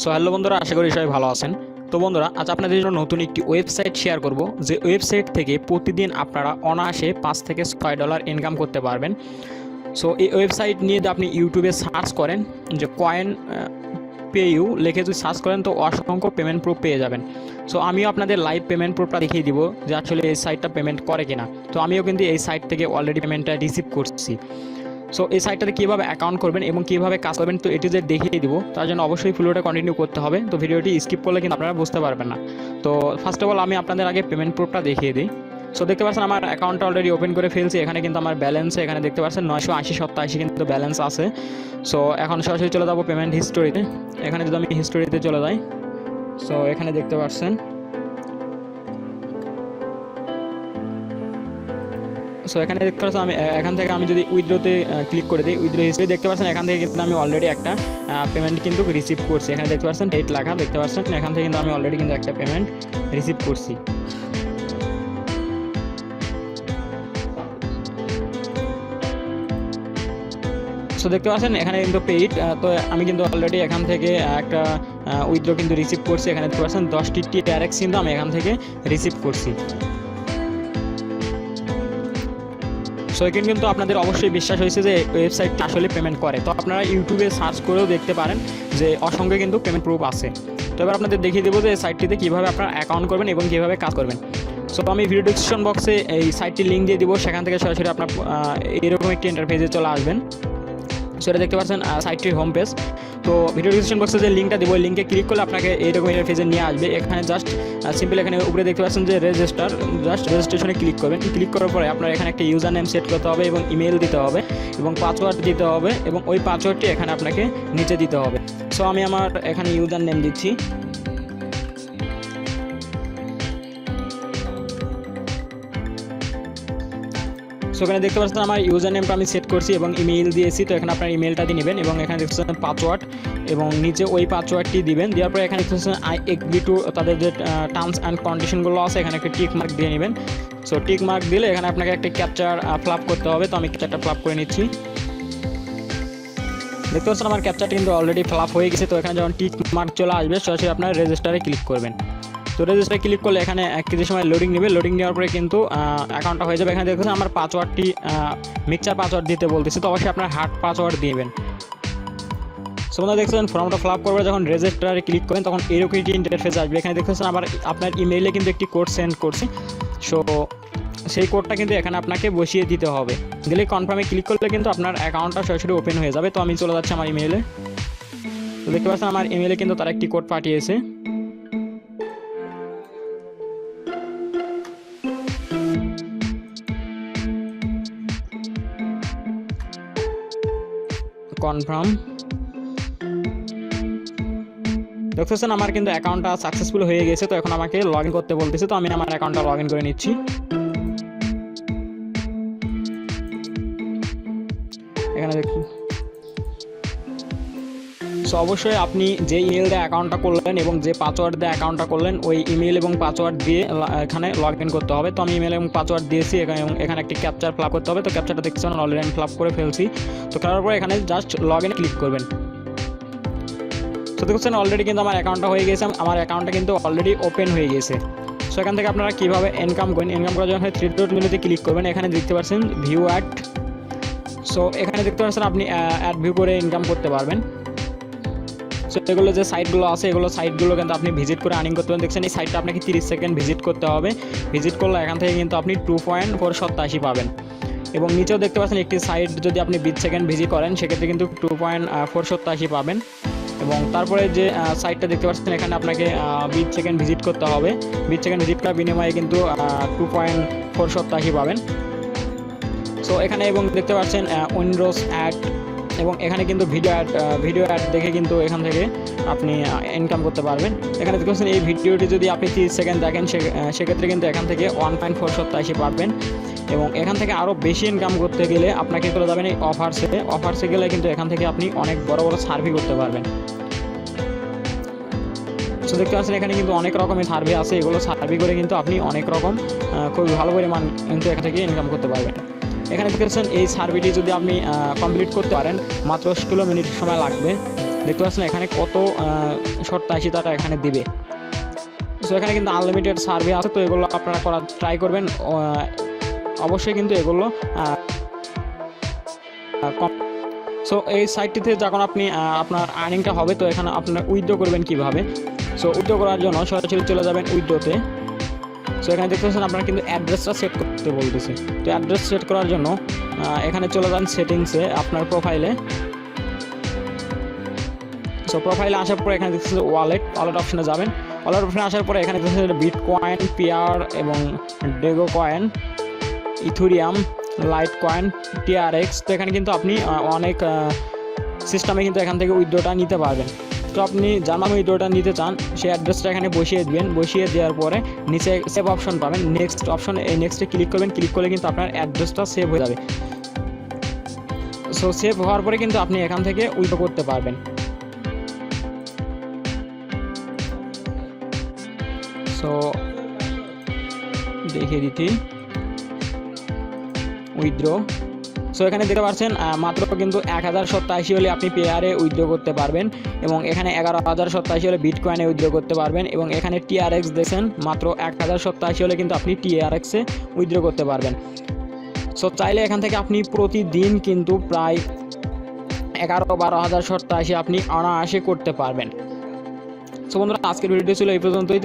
So hello বন্ধুরা, আশা করি সবাই ভালো আছেন। তো বন্ধুরা, আজ আপনাদের জন্য নতুন একটি ওয়েবসাইট শেয়ার করব, যে ওয়েবসাইট থেকে প্রতিদিন আপনারা অনায়াসে $5 থেকে $6 ইনকাম করতে পারবেন। সো এই ওয়েবসাইট নিয়ে আপনি ইউটিউবে সার্চ করেন, যে Coinpayu লিখে যদি সার্চ করেন তো অসংখ্য পেমেন্ট প্রুফ পেয়ে যাবেন। সো আমিও আপনাদের লাইভ পেমেন্ট প্রুফটা দেখিয়ে দিব যে আসলে এই সাইটটা পেমেন্ট করে কিনা। তো আমিও কিন্তু এই সাইট থেকে অলরেডি পেমেন্টটা রিসিভ করছি। সো এই সাইটটাতে কীভাবে অ্যাকাউন্ট করবেন এবং কীভাবে কাজ করবেন তো এটি যে দেখিয়ে দিব, তার জন্য অবশ্যই ভিডিওটা কন্টিনিউ করতে হবে। তো ভিডিওটি স্কিপ করলে কিন্তু আপনারা বুঝতে পারবেন না। তো ফার্স্ট অফ অল আমি আপনাদের আগে পেমেন্ট প্রুফটা দেখিয়ে দিই। সো দেখতে পাচ্ছেন আমার অ্যাকাউন্টটা অলরেডি ওপেন করে ফেলছি। এখানে কিন্তু আমার ব্যালেন্সে এখানে দেখতে পাচ্ছেন 980 কিন্তু ব্যালেন্স আছে। সো এখন সরাসরি চলে যাবো পেমেন্ট হিস্টোরিতে। এখানে যদি আমি হিস্টোরিতে চলে যাই, সো এখানে দেখতে পাচ্ছেন, সো এখানে দেখতে পাচ্ছেন আমি এখান থেকে আমি যদি উইথড্রোতে ক্লিক করে দিই, উইথড্রো হিস্ট্রি দেখতে পাচ্ছেন এখান থেকে কিন্তু আমি অলরেডি একটা পেমেন্ট কিন্তু রিসিভ করছি। এখানে দেখতে পাচ্ছেন 8 লেখা দেখতে পাচ্ছেন, এখান থেকে কিন্তু আমি অলরেডি কিন্তু একটা পেমেন্ট রিসিভ করছি। সো দেখতে পাচ্ছেন এখানে কিন্তু পেইড, তো আমি কিন্তু অলরেডি এখান থেকে একটা উইথড্রো কিন্তু রিসিভ করছি। এখানে দেখতে পাচ্ছেন 10টি ডাইরেক্ট কিন্তু আমি এখান থেকে রিসিভ করছি। সো এখানে কিন্তু আপনাদের অবশ্যই বিশ্বাস হয়েছে যে ওয়েবসাইটটা আসলে পেমেন্ট করে। তো আপনারা ইউটিউবে সার্চ করেও দেখতে পারেন যে অসংখ্য কিন্তু পেমেন্ট প্রুফ আছে। তো এবার আপনাদের দেখিয়ে দেবো যে এই সাইটটিতে কীভাবে আপনারা অ্যাকাউন্ট করবেন এবং কীভাবে কাজ করবেন। সো আমি ভিডিও ডিসক্রিপশন বক্সে এই সাইটটির লিঙ্ক দিয়ে দিব, সেখান থেকে সরাসরি আপনার এরকম একটি ইন্টারফেসে চলে আসবেন। সো এটা দেখতে পাচ্ছেন সাইটটির হোম পেজ। তো ভিডিও ডিসক্রিপশন বক্সে যে লিঙ্কটা দিব, ওই লিঙ্কে ক্লিক করলে আপনাকে এইরকম ইন্টারফেসে নিয়ে আসবে। এখানে জাস্ট সিম্পল এখানে উপরে দেখতে পাচ্ছেন যে রেজিস্টার, জাস্ট রেজিস্ট্রেশনে ক্লিক করবেন। ক্লিক করার পরে আপনার এখানে একটা ইউজার নেম সেট করতে হবে এবং ইমেল দিতে হবে এবং পাসওয়ার্ড দিতে হবে, এবং ওই পাসওয়ার্ডটি এখানে আপনাকে নিচে দিতে হবে। সো আমি আমার এখানে ইউজার নেম দিচ্ছি। সো এখানে দেখতে পাচ্ছেন আমার ইউজার নেমটা আমি সেট করছি এবং ইমেইল দিয়েছি। তো এখানে আপনার ইমেলটা দিয়ে নেবেন এবং এখানে দেখতে পাচ্ছেন পাসওয়ার্ড, এবং নিচে ওই পাসওয়ার্ডটি দিবেন। দেওয়ার পরে এখানে দেখতে পাচ্ছেন আই এগ্রি টু, তাদের যে টার্মস অ্যান্ড কন্ডিশনগুলো আছে এখানে একটা টিক মার্ক দিয়ে নেবেন। সো টিক মার্ক দিলে এখানে আপনাকে একটা ক্যাপচার ফ্লাপ করতে হবে। তো আমি ক্যাপচারটা ফ্লাপ করে নিচ্ছি। দেখতে পাচ্ছেন আমার ক্যাপচারটা কিন্তু অলরেডি ফ্লাপ হয়ে গেছে। তো এখানে যখন টিক মার্ক চলে আসবে সরাসরি আপনার রেজিস্টারে ক্লিক করবেন। তো রেজিস্টারে ক্লিক করলে এখানে কিছু সময় লোডিং নেবে। লোডিং নেওয়ার পরে কিন্তু অ্যাকাউন্টটা হয়ে যাবে। এখানে দেখছেন আমার পাসওয়ার্ডটি মিক্সচার পাসওয়ার্ড দিতে বলতেছে, তো অবশ্যই আপনার হার্ড পাসওয়ার্ড দিবেন। সো আপনারা দেখছেন ফর্মটা ফ্লাপ করবে, যখন রেজিস্টারে ক্লিক করেন তখন এরকম একটি ইন্টারফেস আসবে। এখানে দেখতেছেন আবার আপনার ইমেইলে কিন্তু একটি কোড সেন্ড করছি। সো সেই কোডটা কিন্তু এখানে আপনাকে বসিয়ে দিতে হবে। দিলে কনফার্মে ক্লিক করলে কিন্তু আপনার অ্যাকাউন্টটা সরাসরি ওপেন হয়ে যাবে। তো আমি চলে যাচ্ছি আমার ইমেইলে। তো দেখতে পাচ্ছেন আমার ইমেইলে কিন্তু তারা একটি কোড পাঠিয়েছে। কনফার্ম দেখতেছেন আমার কিন্তু অ্যাকাউন্টটা সাকসেসফুল হয়ে গেছে। তো এখন আমাকে লগ ইন করতে বলতেছে, তো আমি আমার অ্যাকাউন্টটা লগ ইন করে নিচ্ছি। এখানে দেখুন, সো অবশ্যই আপনি যে ইমেল দিয়ে অ্যাকাউন্টটা করলেন এবং যে পাসওয়ার্ড দিয়ে অ্যাকাউন্টটা করলেন ওই ইমেল এবং পাসওয়ার্ড দিয়ে এখানে লগ ইন করতে হবে। তো আমি ইমেল এবং পাসওয়ার্ড দিয়েছি, এখানে একটি ক্যাপচার ফ্লাপ করতে হবে। তো ক্যাপচারটা দেখছেন অলরেডি আমি ফ্লাপ করে ফেলছি। তো করার পর এখানে জাস্ট লগ ইনে ক্লিক করবেন। তো দেখছেন অলরেডি কিন্তু আমার অ্যাকাউন্টটা হয়ে গেছে, আমার অ্যাকাউন্টটা কিন্তু অলরেডি ওপেন হয়ে গেছে। সো এখান থেকে আপনারা কীভাবে ইনকাম করেন, ইনকাম করার জন্য 3 ডট মেনুতে ক্লিক করবেন। এখানে দেখতে পাচ্ছেন ভিউ অ্যাড। সো এখানে দেখতে পাচ্ছেন আপনি অ্যাড ভিউ করে ইনকাম করতে পারবেন। সো এগুলো যে সাইটগুলো আছে এগুলো সাইটগুলো কিন্তু আপনি ভিজিট করে আর্নিং করতে পারেন। দেখছেন এই সাইটটা আপনাকে 30 সেকেন্ড ভিজিট করতে হবে। ভিজিট করলে এখান থেকে কিন্তু আপনি 2.487 পাবেন। এবং নিচেও দেখতে পাচ্ছেন একটি সাইট যদি আপনি 20 সেকেন্ড ভিজিট করেন সেক্ষেত্রে কিন্তু 2.487 পাবেন। এবং তারপরে যে সাইটটা দেখতে পাচ্ছেন এখানে আপনাকে 20 সেকেন্ড ভিজিট করতে হবে। 20 সেকেন্ড ভিজিট করার বিনিময়ে কিন্তু 2.487 পাবেন। সো এখানে এবং দেখতে পাচ্ছেন উইন্ডোজ অ্যাড, এবং এখানে কিন্তু ভিডিও অ্যাড দেখে কিন্তু এখান থেকে আপনি ইনকাম করতে পারবেন। এখানে দেখছেন এই ভিডিওটি যদি আপনি 30 সেকেন্ড দেখেন সেক্ষেত্রে কিন্তু এখান থেকে 1.487 পাবেন। এবং এখান থেকে আরও বেশি ইনকাম করতে গেলে আপনাকে চলে যাবেন এই অফার্সে গেলে কিন্তু এখান থেকে আপনি অনেক বড় বড় সার্ভে করতে পারবেন। সো দেখতে পাচ্ছেন এখানে কিন্তু অনেক রকমের সার্ভে আছে, এগুলো সার্ভে করে কিন্তু আপনি অনেক রকম খুব ভালো পরিমাণ কিন্তু এখান থেকে ইনকাম করতে পারবেন। এখানে দেখতে পাচ্ছেন এই সার্ভেটি যদি আপনি কমপ্লিট করতে পারেন মাত্র 16 মিনিট সময় লাগবে। দেখতে পাচ্ছেন এখানে কত 87 টাকা এখানে দিবে। সো এখানে কিন্তু আনলিমিটেড সার্ভে আছে, তো এগুলো আপনারা করার ট্রাই করবেন অবশ্যই, কিন্তু এগুলো সো এই সাইটটিতে যখন আপনি আপনার আর্নিংটা হবে, তো এখানে আপনার উইথড্র করবেন কিভাবে। সো উইথড্র করার জন্য সরাসরি চলে যাবেন উইথড্রতে। সো এখানে দেখতে পাচ্ছেন আপনারা কিন্তু অ্যাড্রেসটা সেট করতে বলতেছে। তো অ্যাড্রেস সেট করার জন্য এখানে চলে যান সেটিংসে, আপনার প্রোফাইলে। সো প্রোফাইলে আসার পরে এখানে দেখতেছেন ওয়ালেট অপশনে যাবেন। ওয়ালেট অপশনে আসার পরে এখানে দেখতেছেন বিটকয়েন, পিআর এবং Dogecoin, Ethereum, Litecoin, TRX. তো এখানে কিন্তু আপনি অনেক সিস্টেমে কিন্তু এখান থেকে উইথড্রটা নিতে পারবেন। তো আপনি যার নামে উইথড্রটা নিতে চান সেই অ্যাড্রেসটা এখানে বসিয়ে দিবেন। বসিয়ে দেওয়ার পরে নিচে সেভ অপশন পাবেন, নেক্সট অপশন, এই নেক্সটে ক্লিক করবেন। ক্লিক করলে কিন্তু আপনার অ্যাড্রেসটা সেভ হয়ে যাবে। সো সেভ হওয়ার পরে কিন্তু আপনি এখান থেকে উইথড্র করতে পারবেন। সো দেখিয়ে দিচ্ছি উইথড্র। সো এখানে দেখতে পাচ্ছেন মাত্র কিন্তু 1087 হলে আপনি পেয়ারে উইথড্র করতে পারবেন, এবং এখানে 11087 হলে বিটকয়েনে উইথড্র করতে পারবেন, এবং এখানে টিআরএক্স দেখছেন মাত্র 1087 হলে কিন্তু আপনি টিআরএক্সে উইথড্র করতে পারবেন। সো চাইলে এখান থেকে আপনি প্রতিদিন কিন্তু প্রায় 11-12 হাজার 87 আপনি অনায়াসে করতে পারবেন। সো বন্ধুরা, আজকের ভিডিওটি ছিল এই পর্যন্তই।